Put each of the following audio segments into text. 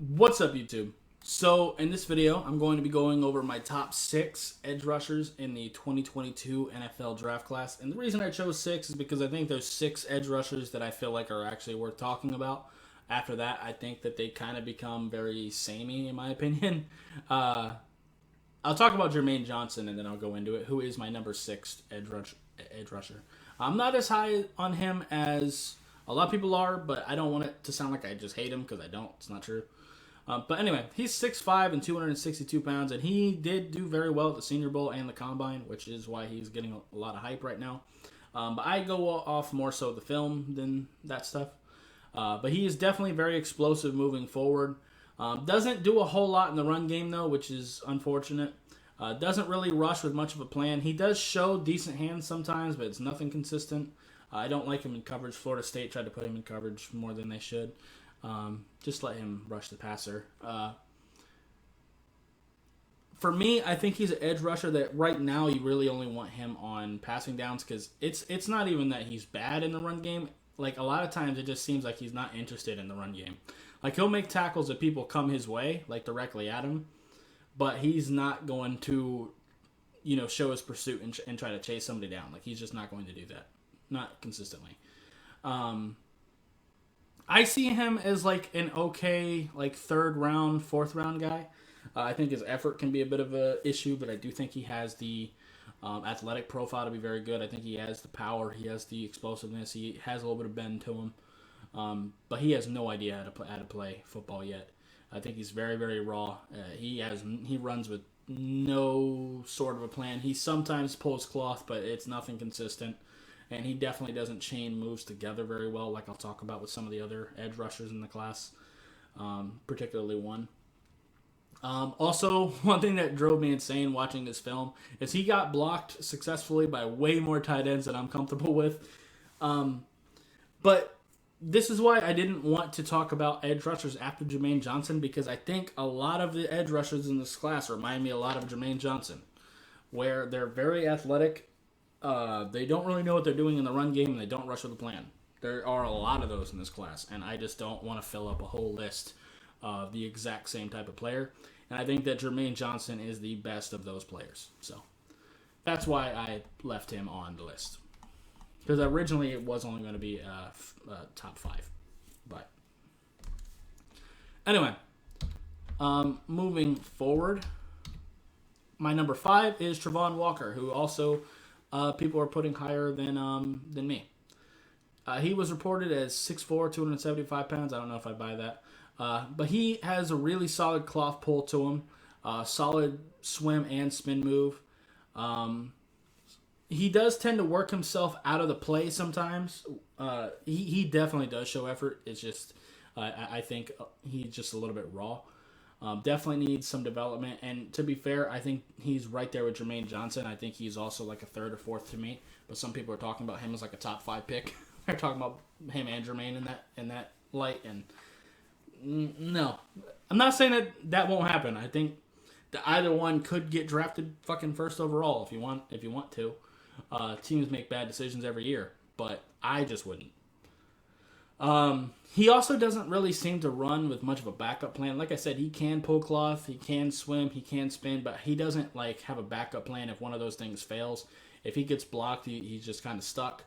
What's up, YouTube? So, in this video, I'm going to be going over my top 6 edge rushers in the 2022 NFL draft class. And the reason I chose 6 is because I think there's 6 edge rushers that I feel like are actually worth talking about. After that, I think that they kind of become very samey, in my opinion. I'll talk about Jermaine Johnson, and then I'll go into it, who is my number 6 edge rusher. I'm not as high on him as a lot of people are, but I don't want it to sound like I just hate him, because I don't. It's not true. But anyway, he's 6'5" and 262 pounds, and he did do very well at the Senior Bowl and the Combine, which is why he's getting a lot of hype right now. But I go off more so the film than that stuff. But he is definitely very explosive moving forward. Doesn't do a whole lot in the run game, though, which is unfortunate. Doesn't really rush with much of a plan. He does show decent hands sometimes, but it's nothing consistent. I don't like him in coverage. Florida State tried to put him in coverage more than they should. Just let him rush the passer. For me, I think he's an edge rusher that right now you really only want him on passing downs because it's not even that he's bad in the run game. Like, a lot of times it just seems like he's not interested in the run game. Like, he'll make tackles if people come his way, like directly at him, but he's not going to, show his pursuit and try to chase somebody down. Like, he's just not going to do that. Not consistently. I see him as like an okay, like third round, fourth round guy. I think his effort can be a bit of an issue, but I do think he has the athletic profile to be very good. I think he has the power, he has the explosiveness, he has a little bit of bend to him, but he has no idea how to play football yet. I think he's very, very raw. He runs with no sort of a plan. He sometimes pulls cloth, but it's nothing consistent. And he definitely doesn't chain moves together very well, like I'll talk about with some of the other edge rushers in the class, particularly one. Also, one thing that drove me insane watching this film is he got blocked successfully by way more tight ends than I'm comfortable with. But this is why I didn't want to talk about edge rushers after Jermaine Johnson, because I think a lot of the edge rushers in this class remind me a lot of Jermaine Johnson, where they're very athletic. They don't really know what they're doing in the run game, and they don't rush with a plan. There are a lot of those in this class, and I just don't want to fill up a whole list of the exact same type of player. And I think that Jermaine Johnson is the best of those players. So that's why I left him on the list. Because originally it was only going to be top 5. But anyway, moving forward, my number 5 is Travon Walker, who also people are putting higher than me. He was reported as 6'4", 275 pounds. I don't know if I buy that. But he has a really solid cloth pull to him, solid swim and spin move. He does tend to work himself out of the play sometimes. He definitely does show effort. It's just, I think he's just a little bit raw. Definitely needs some development. And to be fair, I think he's right there with Jermaine Johnson. I think he's also like a third or fourth to me. But some people are talking about him as like a top 5 pick. They're talking about him and Jermaine in that light. And no, I'm not saying that won't happen. I think that either one could get drafted fucking first overall if you want to. Teams make bad decisions every year, but I just wouldn't. He also doesn't really seem to run with much of a backup plan. Like I said, he can pull cloth, he can swim, he can spin, but he doesn't like have a backup plan if one of those things fails. If he gets blocked, he's just kind of stuck.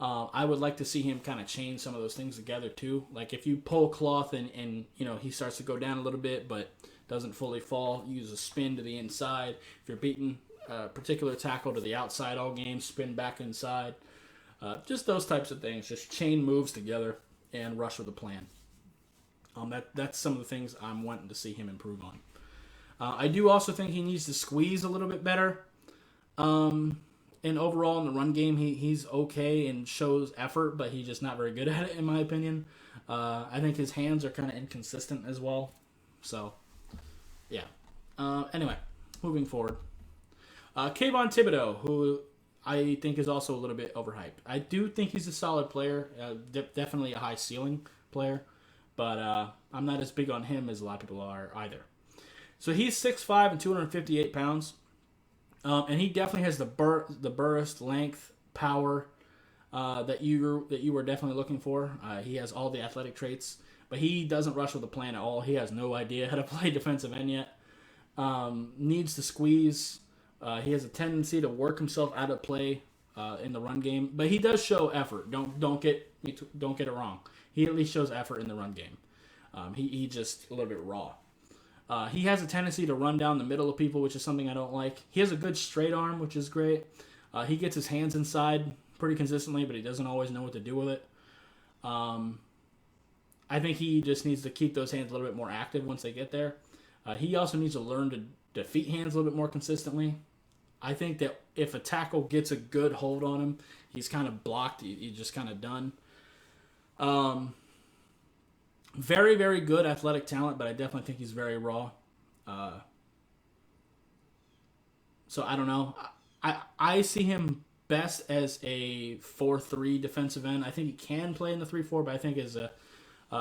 I would like to see him kind of chain some of those things together too. Like if you pull cloth and he starts to go down a little bit but doesn't fully fall, use a spin to the inside. If you're beating a particular tackle to the outside all game, spin back inside. Just those types of things. Just chain moves together and rush with a plan. That's some of the things I'm wanting to see him improve on. I do also think he needs to squeeze a little bit better. And overall in the run game, he's okay and shows effort, but he's just not very good at it, in my opinion. I think his hands are kind of inconsistent as well. So, yeah. Anyway, moving forward. Kvon Thibodeaux, who I think is also a little bit overhyped. I do think he's a solid player, definitely a high ceiling player, but I'm not as big on him as a lot of people are either. So he's 6'5" and 258 pounds, and he definitely has the burst, length, power that you were definitely looking for. He has all the athletic traits, but he doesn't rush with a plan at all. He has no idea how to play defensive end yet. Needs to squeeze. He has a tendency to work himself out of play in the run game, but he does show effort. Don't get it wrong. He at least shows effort in the run game. He just a little bit raw. He has a tendency to run down the middle of people, which is something I don't like. He has a good straight arm, which is great. He gets his hands inside pretty consistently, but he doesn't always know what to do with it. I think he just needs to keep those hands a little bit more active once they get there. He also needs to learn to defeat hands a little bit more consistently. I think that if a tackle gets a good hold on him, he's kind of blocked. He's just kind of done. Very, very good athletic talent, but I definitely think he's very raw. So I don't know. I see him best as a 4-3 defensive end. I think he can play in the 3-4, but I think as a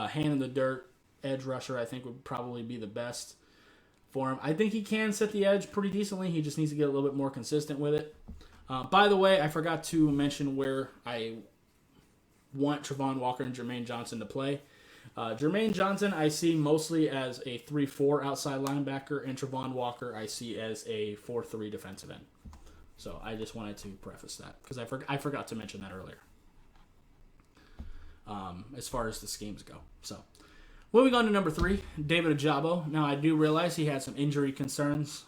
hand in the dirt edge rusher, I think would probably be the best for him. I think he can set the edge pretty decently. He just needs to get a little bit more consistent with it. By the way, I forgot to mention where I want Travon Walker and Jermaine Johnson to play. Jermaine Johnson I see mostly as a 3-4 outside linebacker, and Travon Walker I see as a 4-3 defensive end. So I just wanted to preface that because I forgot to mention that earlier. As far as the schemes go. So moving on to number 3, David Ojabo. Now I do realize he had some injury concerns,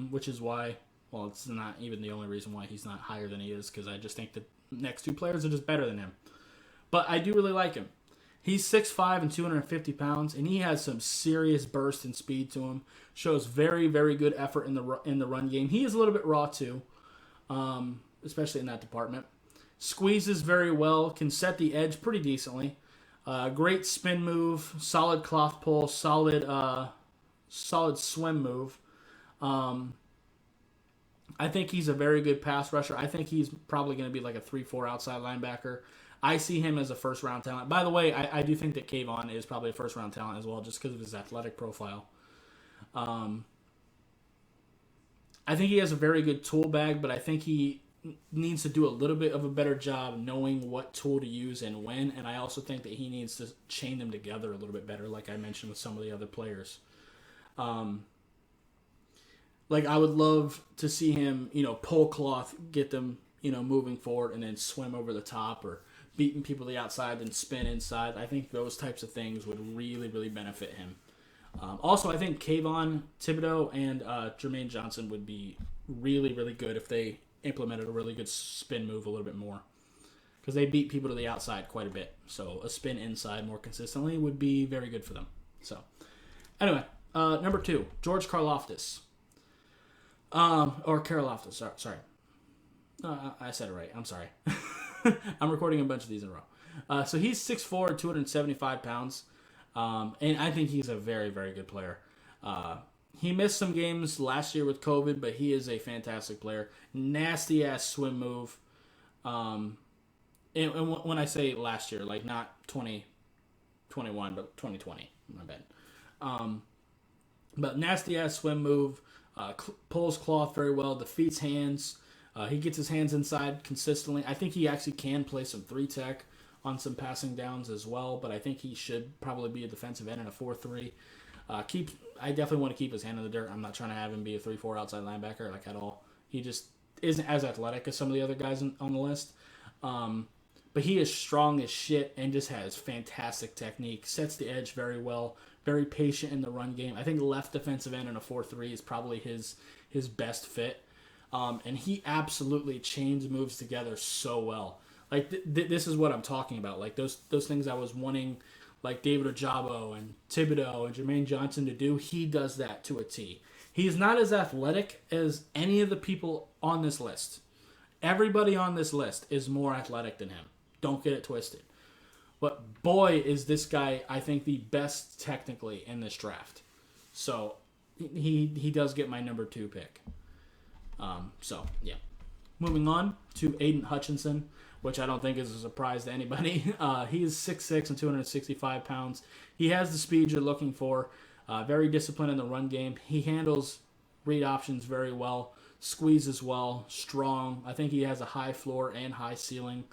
which is why, well, it's not even the only reason why he's not higher than he is, because I just think the next 2 players are just better than him. But I do really like him. He's 6'5" and 250 pounds, and he has some serious burst and speed to him. Shows very, very good effort in the run game. He is a little bit raw too, especially in that department. Squeezes very well, can set the edge pretty decently. Great spin move, solid cloth pull, solid swim move. I think he's a very good pass rusher. I think he's probably going to be like a 3-4 outside linebacker. I see him as a first-round talent. By the way, I do think that Kvon is probably a first-round talent as well, just because of his athletic profile. I think he has a very good tool bag, but I think he needs to do a little bit of a better job knowing what tool to use and when, and I also think that he needs to chain them together a little bit better, like I mentioned with some of the other players. Like, I would love to see him, pull cloth, get them, moving forward, and then swim over the top, or beating people to the outside and spin inside. I think those types of things would really, really benefit him. Also, I think Kvon Thibodeaux and Jermaine Johnson would be really, really good if they implemented a really good spin move a little bit more, because they beat people to the outside quite a bit. So a spin inside more consistently would be very good for them. So anyway, number 2, George Karlaftis. Or Karlaftis, sorry. I said it right. I'm sorry. I'm recording a bunch of these in a row. So he's 6'4", 275 pounds. And I think he's a very, very good player. He missed some games last year with COVID, but he is a fantastic player. Nasty-ass swim move. And when I say last year, like not 2021, but 2020. My bad. But nasty-ass swim move. Pulls cloth very well. Defeats hands. He gets his hands inside consistently. I think he actually can play some 3-tech on some passing downs as well, but I think he should probably be a defensive end in a 4-3. I definitely want to keep his hand in the dirt. I'm not trying to have him be a 3-4 outside linebacker at all. He just isn't as athletic as some of the other guys on the list. But he is strong as shit and just has fantastic technique. Sets the edge very well. Very patient in the run game. I think left defensive end in a 4-3 is probably his best fit. And he absolutely chains moves together so well. Like, this is what I'm talking about. Like, those things I was wanting, like David Ojabo and Thibodeaux and Jermaine Johnson to do, he does that to a T. He's not as athletic as any of the people on this list. Everybody on this list is more athletic than him. Don't get it twisted. But boy, is this guy, I think, the best technically in this draft. So he does get my number 2 pick. So, yeah. Moving on to Aiden Hutchinson, which I don't think is a surprise to anybody. He is 6'6" and 265 pounds. He has the speed you're looking for. Very disciplined in the run game. He handles read options very well. Squeezes well. Strong. I think he has a high floor and high ceiling.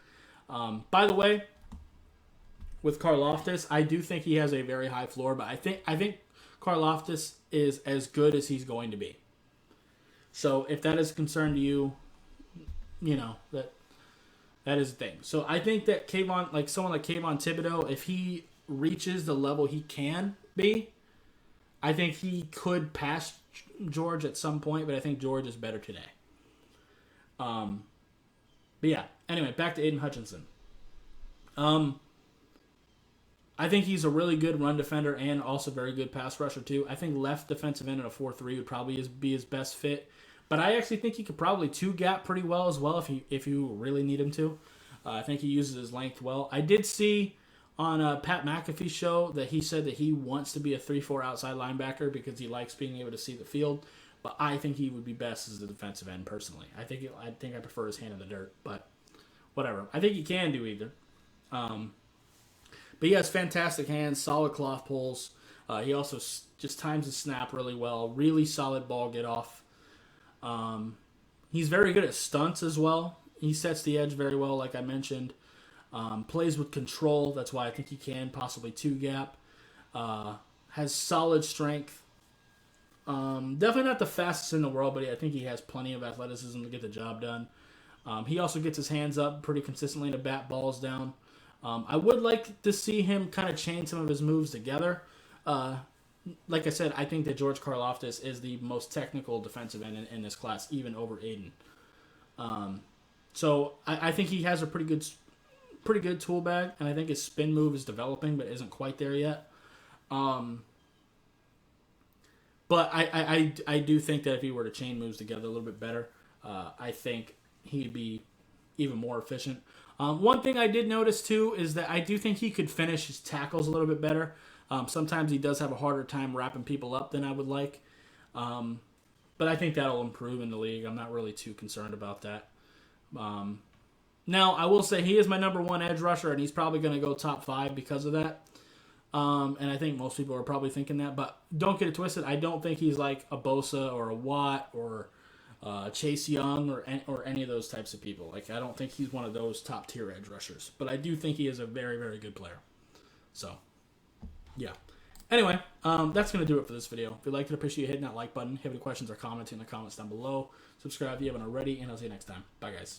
By the way, with Karlaftis. I do think he has a very high floor, but I think Karlaftis is as good as he's going to be. So if that is a concern to you, that is the thing. So I think that Kvon, like someone like Kvon Thibodeaux, if he reaches the level he can be, I think he could pass George at some point, but I think George is better today. But yeah, anyway, back to Aiden Hutchinson. I think he's a really good run defender and also very good pass rusher too. I think left defensive end in a 4-3 would probably be his best fit. But I actually think he could probably two-gap pretty well as well if you really need him to. I think he uses his length well. I did see on Pat McAfee's show that he said that he wants to be a 3-4 outside linebacker because he likes being able to see the field. But I think he would be best as a defensive end personally. I think I prefer his hand in the dirt, but whatever. I think he can do either. But he has fantastic hands, solid cloth pulls. He also just times his snap really well. Really solid ball get off. He's very good at stunts as well. He sets the edge very well, like I mentioned. Plays with control. That's why I think he can possibly two-gap. Has solid strength. Definitely not the fastest in the world, but I think he has plenty of athleticism to get the job done. He also gets his hands up pretty consistently to bat balls down. I would like to see him kind of chain some of his moves together. Like I said, I think that George Karlaftis is the most technical defensive end in this class, even over Aiden. So I think he has a pretty good tool bag, and I think his spin move is developing, but isn't quite there yet. But I do think that if he were to chain moves together a little bit better, I think he'd be even more efficient. One thing I did notice, too, is that I do think he could finish his tackles a little bit better. Sometimes he does have a harder time wrapping people up than I would like. But I think that'll improve in the league. I'm not really too concerned about that. Now, I will say he is my number one edge rusher, and he's probably going to go top 5 because of that. And I think most people are probably thinking that. But don't get it twisted. I don't think he's like a Bosa or a Watt or Chase Young or any of those types of people. Like, I don't think he's one of those top-tier edge rushers. But I do think he is a very, very good player. So, yeah. Anyway, that's going to do it for this video. If you liked it, appreciate hitting that like button. If you have any questions or comments in the comments down below. Subscribe if you haven't already, and I'll see you next time. Bye, guys.